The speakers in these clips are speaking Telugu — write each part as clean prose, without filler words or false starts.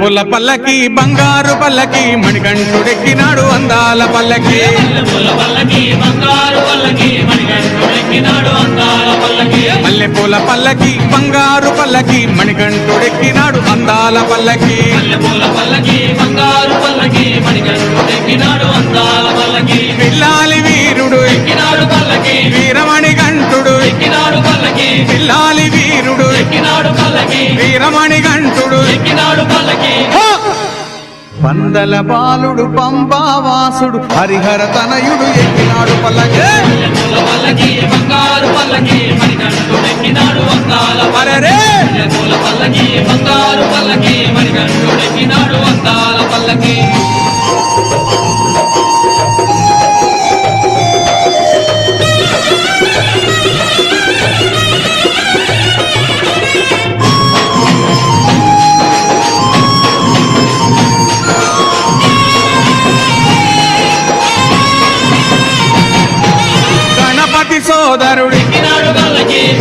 పూల పల్లకి బంగారు పల్లకి మణికంఠుడెక్కినాడు అందాల పల్లకి మల్లె పూల పల్లకి బంగారు పల్లకి మణికంఠుడెక్కినాడు అందాల పల్లకి పిల్లాలి వీరుడు వీరమణి గంటుడు పిల్లాలి వీరుడు వీరమణి గంటుడు పందల బాలుడు పంబావాసుడు హరిహర తనయుడు ఎక్కినాడు పల్లకి అరెరే సోదరుడు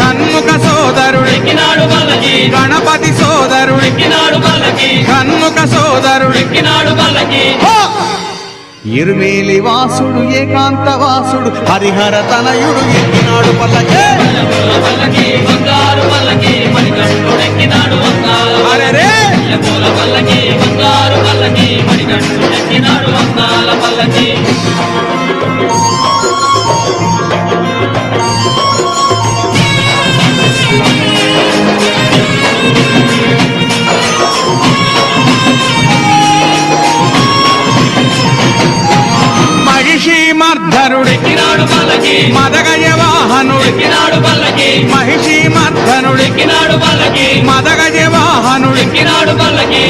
కన్ముఖ సోదరుడు గణపతి సోదరుడు కన్ముఖ సోదరుడు ఇరుమేలి వాసుడు ఏకాంత వాసుడు హరిహర తనయుడు ఎక్కినాడు పల్లకి అరెరే మర్ధనుడెక్కినాడు పల్లకి మదగజ వాహనుడెక్కినాడు పల్లకి మహిషి మర్ధనుడెక్కినాడు పల్లకి మదగజ వాహనుడెక్కినాడు పల్లకి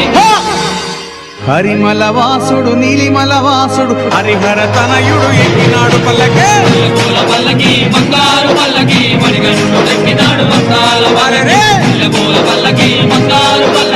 హరిమల వాసుడు నీలిమల వాసుడు హరిహర తనయుడు ఎక్కినాడు పల్లకి పల్లకి బంగారు పల్లకి మణికంఠుడెక్కినాడు పల్లకి బంగారు పల్లకి